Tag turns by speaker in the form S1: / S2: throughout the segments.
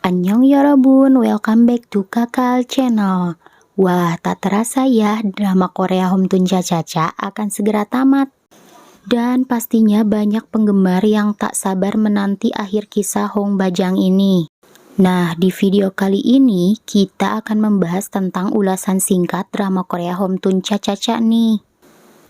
S1: Annyeong Yorobun, welcome back to Kakal Channel. Wah, tak terasa ya, drama Korea Hometoon Cha-Cha-Cha akan segera tamat. Dan pastinya banyak penggemar yang tak sabar menanti akhir kisah Hong Bajang ini. Nah, di video kali ini kita akan membahas tentang ulasan singkat drama Korea Hometoon Cha-Cha-Cha nih.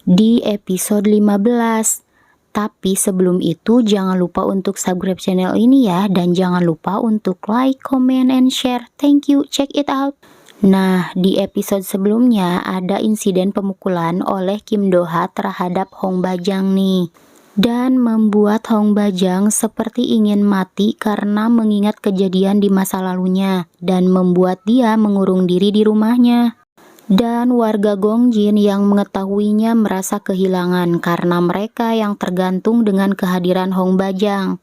S1: Di episode 15. Tapi sebelum itu jangan lupa untuk subscribe channel ini ya, dan jangan lupa untuk like, comment, and share. Thank you, check it out. Nah, di episode sebelumnya ada insiden pemukulan oleh Kim Do-ha terhadap Hong Bajang nih. Dan membuat Hong Bajang seperti ingin mati karena mengingat kejadian di masa lalunya. Dan membuat dia mengurung diri di rumahnya. Dan warga Gongjin yang mengetahuinya merasa kehilangan karena mereka yang tergantung dengan kehadiran Hong Bajang.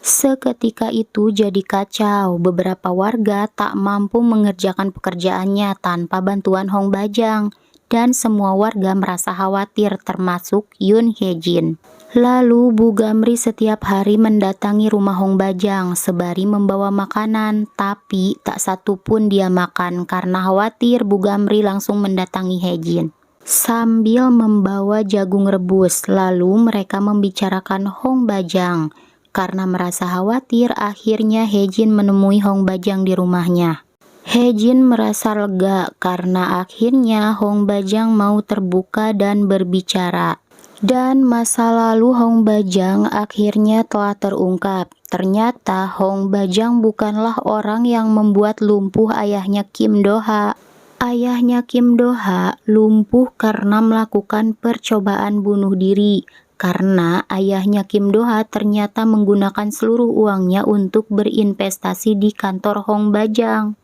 S1: Seketika itu jadi kacau, beberapa warga tak mampu mengerjakan pekerjaannya tanpa bantuan Hong Bajang. Dan semua warga merasa khawatir termasuk Yoon Hye-jin. Lalu Bu Gamri setiap hari mendatangi rumah Hong Bajang sebari membawa makanan, tapi tak satu pun dia makan karena khawatir Bu Gamri langsung mendatangi Hye-jin. Sambil membawa jagung rebus, lalu mereka membicarakan Hong Bajang. Karena merasa khawatir, akhirnya Hye-jin menemui Hong Bajang di rumahnya. Hye-jin merasa lega karena akhirnya Hong Bajang mau terbuka dan berbicara. Dan masa lalu Hong Bajang akhirnya telah terungkap. Ternyata Hong Bajang bukanlah orang yang membuat lumpuh ayahnya Kim Do-ha. Ayahnya Kim Do-ha lumpuh karena melakukan percobaan bunuh diri. Karena ayahnya Kim Do-ha ternyata menggunakan seluruh uangnya untuk berinvestasi di kantor Hong Bajang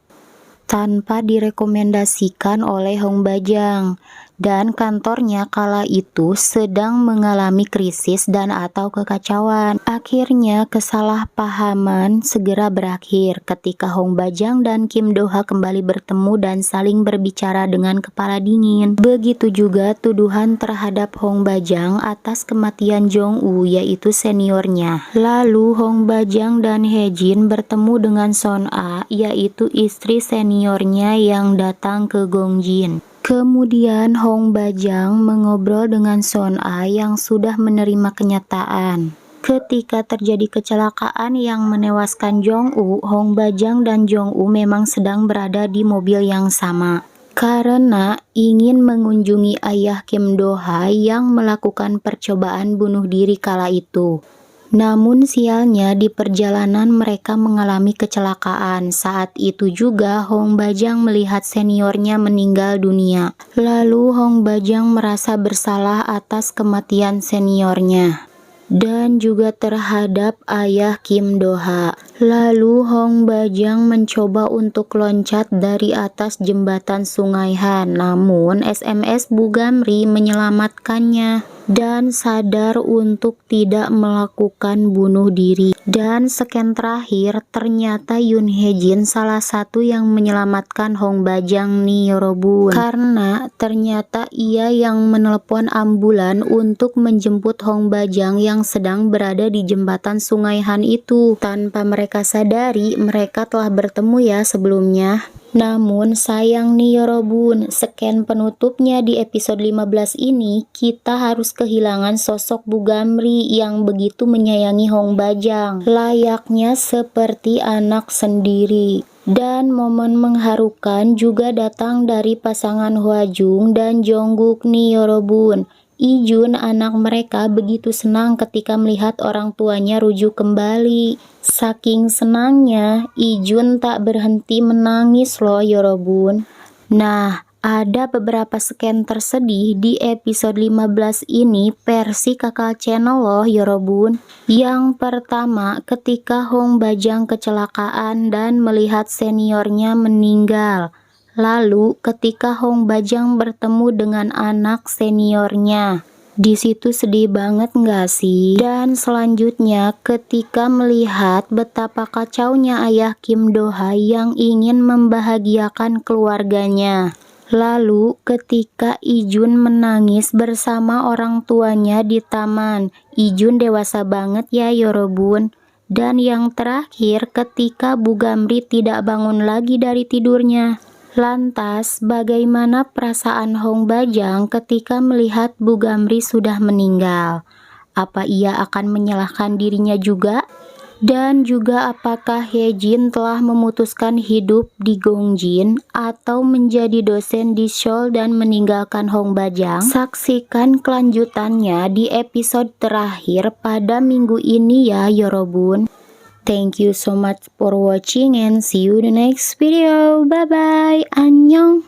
S1: tanpa direkomendasikan oleh Hong Bajang, dan kantornya kala itu sedang mengalami krisis dan atau kekacauan. Akhirnya kesalahpahaman segera berakhir ketika Hong Bajang dan Kim Do-ha kembali bertemu dan saling berbicara dengan kepala dingin. Begitu juga tuduhan terhadap Hong Bajang atas kematian Jong-woo, yaitu seniornya. Lalu Hong Bajang dan Hye-jin bertemu dengan Son-a, yaitu istri seniornya yang datang ke Gongjin. Kemudian Hong Bajang mengobrol dengan Son-a yang sudah menerima kenyataan. Ketika terjadi kecelakaan yang menewaskan Jong-woo, Hong Bajang dan Jong-woo memang sedang berada di mobil yang sama. Karena ingin mengunjungi ayah Kim Do-ha yang melakukan percobaan bunuh diri kala itu. Namun sialnya di perjalanan mereka mengalami kecelakaan. Saat itu juga Hong Bajang melihat seniornya meninggal dunia. Lalu Hong Bajang merasa bersalah atas kematian seniornya dan juga terhadap ayah Kim Do-ha. Lalu Hong Bajang mencoba untuk loncat dari atas jembatan Sungai Han, namun SMS Bu Gamri menyelamatkannya dan sadar untuk tidak melakukan bunuh diri. Dan scan terakhir ternyata Yoon Hye-jin salah satu yang menyelamatkan Hong Bajang nih Yorobun, karena ternyata ia yang menelepon ambulan untuk menjemput Hong Bajang yang sedang berada di jembatan Sungai Han itu. Tanpa mereka sadari, mereka telah bertemu ya sebelumnya. Namun sayang nih Yorobun, scan penutupnya di episode 15 ini kita harus kehilangan sosok Bu Gamri yang begitu menyayangi Hong Bajang, layaknya seperti anak sendiri. Dan momen mengharukan juga datang dari pasangan Hwa Jung dan Jungkook nih Yorobun. Ijun, anak mereka, begitu senang ketika melihat orang tuanya rujuk kembali. Saking senangnya, Ijun tak berhenti menangis loh Yorobun. Nah, ada beberapa scan tersedih di episode 15 ini versi Kakal Channel loh Yorobun. Yang pertama, ketika Hong Bajang kecelakaan dan melihat seniornya meninggal. Lalu ketika Hong Bajang bertemu dengan anak seniornya. Di situ sedih banget nggak sih? Dan selanjutnya ketika melihat betapa kacaunya ayah Kim Do-ha yang ingin membahagiakan keluarganya. Lalu ketika Ijun menangis bersama orang tuanya di taman. Ijun dewasa banget ya Yorobun. Dan yang terakhir, ketika Bu Gamri tidak bangun lagi dari tidurnya. Lantas, bagaimana perasaan Hong Bajang ketika melihat Bu Gamri sudah meninggal? Apa ia akan menyalahkan dirinya juga? Dan juga apakah He Jin telah memutuskan hidup di Gongjin atau menjadi dosen di Seoul dan meninggalkan Hong Bajang? Saksikan kelanjutannya di episode terakhir pada minggu ini ya Yorobun. Thank you so much for watching and see you in the next video. Bye bye. Annyeong.